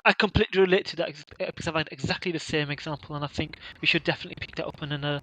I completely relate to that because I've had exactly the same example, and I think we should definitely pick that up in another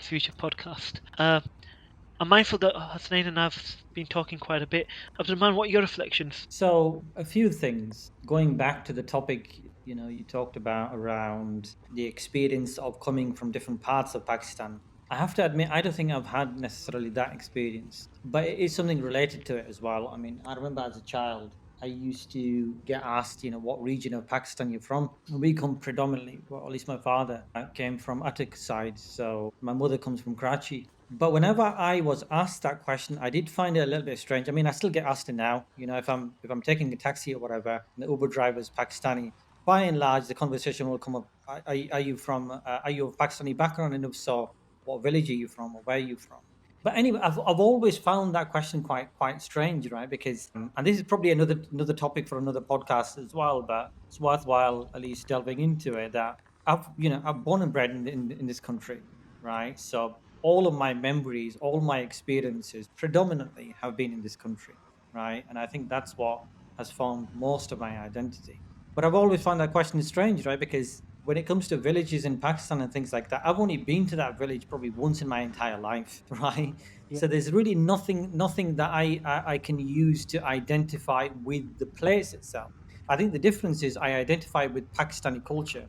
future podcast. I'm mindful that Hasnain and I've been talking quite a bit. Abdurrahman, what are your reflections? So, a few things. Going back to the topic, you talked about around the experience of coming from different parts of Pakistan. I have to admit, I don't think I've had necessarily that experience, but it is something related to it as well. I mean, I remember as a child, I used to get asked, what region of Pakistan you're from. We come predominantly, well, at least my father came from Attic side, so my mother comes from Karachi. But whenever I was asked that question, I did find it a little bit strange. I mean, I still get asked it now. If I'm taking a taxi or whatever, and the Uber driver is Pakistani, by and large, the conversation will come up. Are you from? Are you of Pakistani background? And if so, what village are you from, or where are you from? But anyway, I've always found that question quite strange, right? Because and this is probably another topic for another podcast as well, but it's worthwhile at least delving into it. That I'm born and bred in this country, right? So all of my memories, all my experiences predominantly have been in this country, right? And I think that's what has formed most of my identity. But I've always found that question strange, right? Because when it comes to villages in Pakistan and things like that, I've only been to that village probably once in my entire life, right? Yeah. So there's really nothing that I can use to identify with the place itself. I think the difference is I identify with Pakistani culture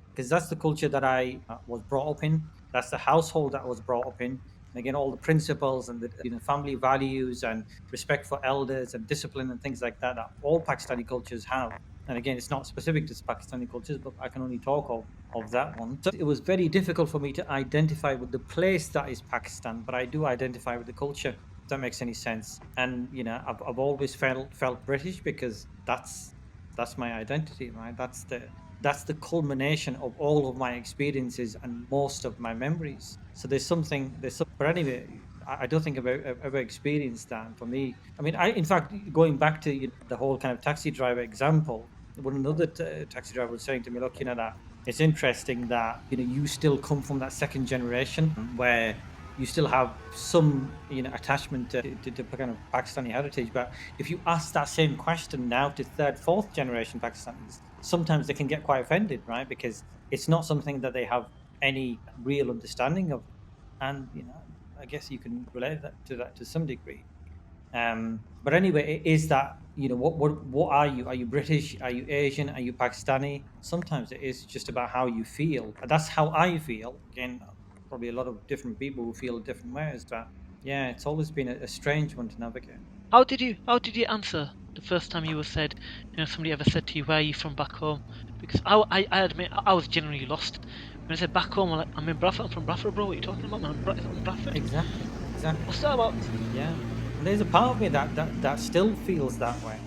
because that's the culture that I was brought up in. That's the household that I was brought up in. And again, all the principles and the family values and respect for elders and discipline and things like that all Pakistani cultures have. And again, it's not specific to Pakistani cultures, but I can only talk of that one. So it was very difficult for me to identify with the place that is Pakistan, but I do identify with the culture. If that makes any sense. And I've always felt British because that's my identity, right? That's the culmination of all of my experiences and most of my memories. So but anyway, I don't think I've ever experienced that for me. I mean, in fact, going back to the whole kind of taxi driver example, when another taxi driver was saying to me, look, that it's interesting that, you still come from that second generation where you still have some, attachment to kind of Pakistani heritage. But if you ask that same question now to third, fourth generation Pakistanis, sometimes they can get quite offended, right? Because it's not something that they have any real understanding of. And, I guess you can relate that to some degree. But anyway, it is that, what are you? Are you British? Are you Asian? Are you Pakistani? Sometimes it is just about how you feel. And that's how I feel. Again, probably a lot of different people who feel different ways, but yeah, it's always been a strange one to navigate. How did you answer the first time you were said, somebody ever said to you, where are you from back home? Because I admit I was genuinely lost. When I said back home, I'm in Bradford. I'm from Bradford, bro. What are you talking about? I'm Bradford. Exactly. What's that about? Yeah, and there's a part of me that still feels that way,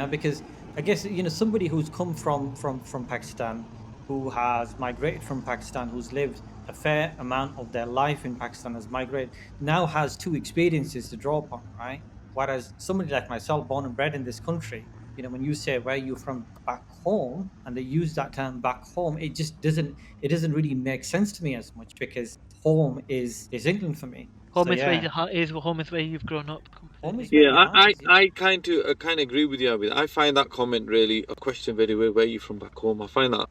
because I guess somebody who's come from Pakistan, who has migrated from Pakistan, who's lived a fair amount of their life in Pakistan, has migrated, now has two experiences to draw upon, right? Whereas somebody like myself, born and bred in this country, when you say where you're from back home, and they use that term back home, it doesn't really make sense to me as much because home is England for me. So Home is where yeah, your heart is. Home is where you've grown up home is completely. where Yeah, your heart is. I kind of agree with you, Abid. I find that comment really a question very well. Where are you from back home? I find that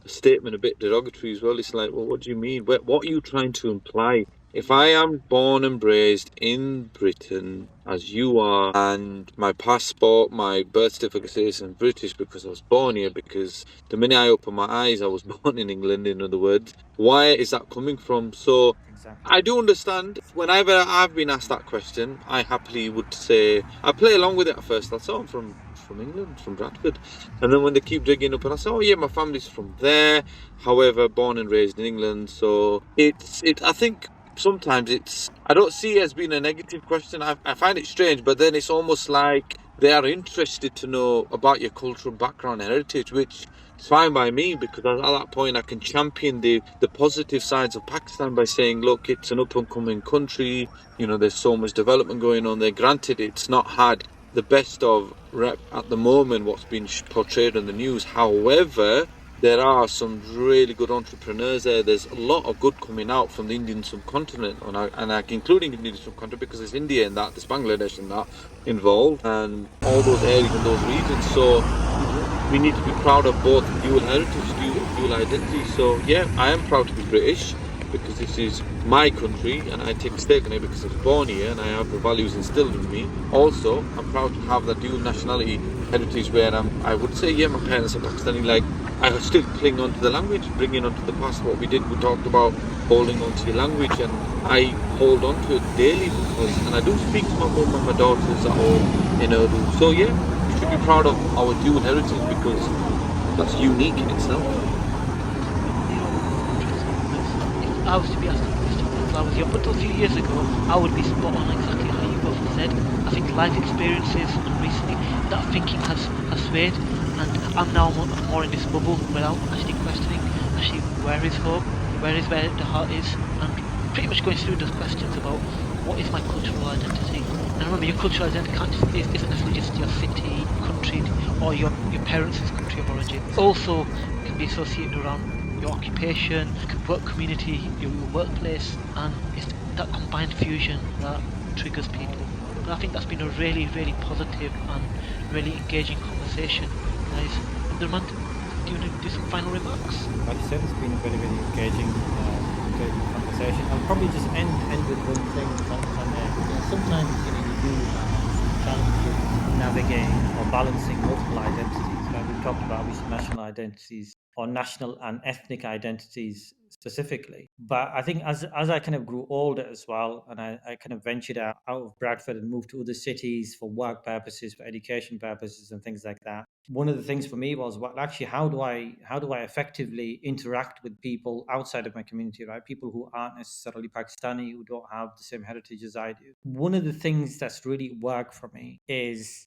statement a bit derogatory as well. It's like, well, what do you mean? What are you trying to imply? If I am born and raised in Britain, as you are, and my passport, my birth certificate says I'm British because I was born here, because the minute I open my eyes, I was born in England, in other words, where is that coming from? So Exactly. I do understand. Whenever I've been asked that question, I happily would say I play along with it at first. I'll say I'm from England, from Bradford, and then when they keep digging up, and I say, oh yeah, my family's from there. However, born and raised in England, so it. I think sometimes I don't see it as being a negative question. I find it strange, but then it's almost like they are interested to know about your cultural background and heritage, which it's fine by me because at that point I can champion the positive sides of Pakistan by saying, look, it's an up and coming country. There's so much development going on there. Granted, it's not had the best of rep at the moment, what's been portrayed on the news. However, there are some really good entrepreneurs there. There's a lot of good coming out from the Indian subcontinent, including Indian subcontinent, because there's India and that, there's Bangladesh and that involved, and all those areas and those regions. So we need to be proud of both dual heritage, dual identity. So yeah, I am proud to be British because this is my country and I take a stake in it because I was born here and I have the values instilled in me. Also, I'm proud to have that dual nationality heritage where I would say, yeah, my parents are Pakistani, like I still cling on to the language, bringing onto the past what we did. We talked about holding on to your language, and I hold on to it daily because, and I do speak to my mum and my daughters at home in Urdu. So yeah, we should be proud of our dual heritage because that's unique in itself. If I was to be asked a question if I was young, but a few years ago, I would be spot on exactly how you both have said. I think life experiences and recently that thinking has swayed, and I'm now more in this bubble without actually questioning actually where is home, where the heart is, and pretty much going through those questions about what is my cultural identity. And remember, your cultural identity isn't necessarily just your city, country, or your parents' country of origin. It also can be associated around your occupation, work community, your workplace, and it's that combined fusion that triggers people. But I think that's been a really, really positive and really engaging conversation, guys. Abdurrahman, do you want to do some final remarks? Like you said, it's been a very, very engaging conversation. I'll probably just end with one thing on there. Sometimes you do challenge with navigating or balancing multiple identities. Like we've talked about, obviously, national identities or national and ethnic identities specifically. But I think as I kind of grew older as well, and I kind of ventured out of Bradford and moved to other cities for work purposes, for education purposes, and things like that. One of the things for me was, well, actually, how do I effectively interact with people outside of my community, right? People who aren't necessarily Pakistani, who don't have the same heritage as I do. One of the things that's really worked for me is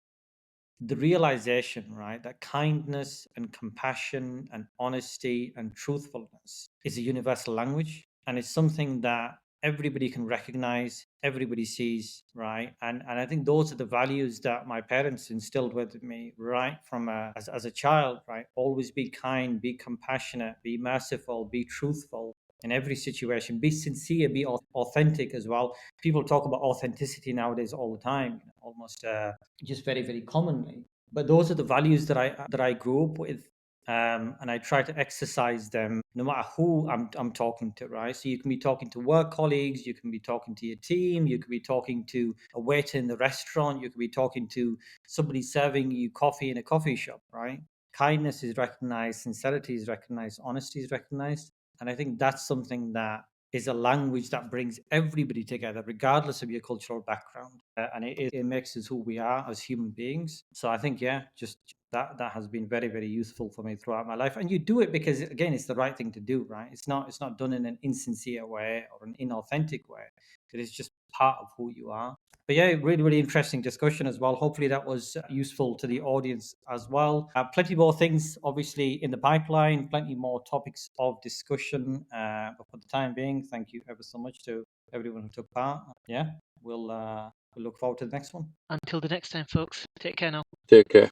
the realization, right, that kindness and compassion and honesty and truthfulness is a universal language, and it's something that everybody can recognize, everybody sees, right? And I think those are the values that my parents instilled with me right from as a child, right? Always be kind, be compassionate, be merciful, be truthful in every situation, be sincere, be authentic as well. People talk about authenticity nowadays all the time, almost just very, very commonly. But those are the values that I grew up with, and I try to exercise them no matter who I'm talking to, right? So you can be talking to work colleagues, you can be talking to your team, you can be talking to a waiter in the restaurant, you can be talking to somebody serving you coffee in a coffee shop, right? Kindness is recognized, sincerity is recognized, honesty is recognized, and I think that's something that is a language that brings everybody together, regardless of your cultural background, and it makes us who we are as human beings. So I think, yeah, just that has been very, very useful for me throughout my life. And you do it because, again, it's the right thing to do, right? It's not done in an insincere way or an inauthentic way. It is just part of who you are. But yeah, really, really interesting discussion as well. Hopefully that was useful to the audience as well. Plenty more things, obviously, in the pipeline, plenty more topics of discussion. But for the time being, thank you ever so much to everyone who took part. Yeah, we'll look forward to the next one. Until the next time, folks, take care now. Take care.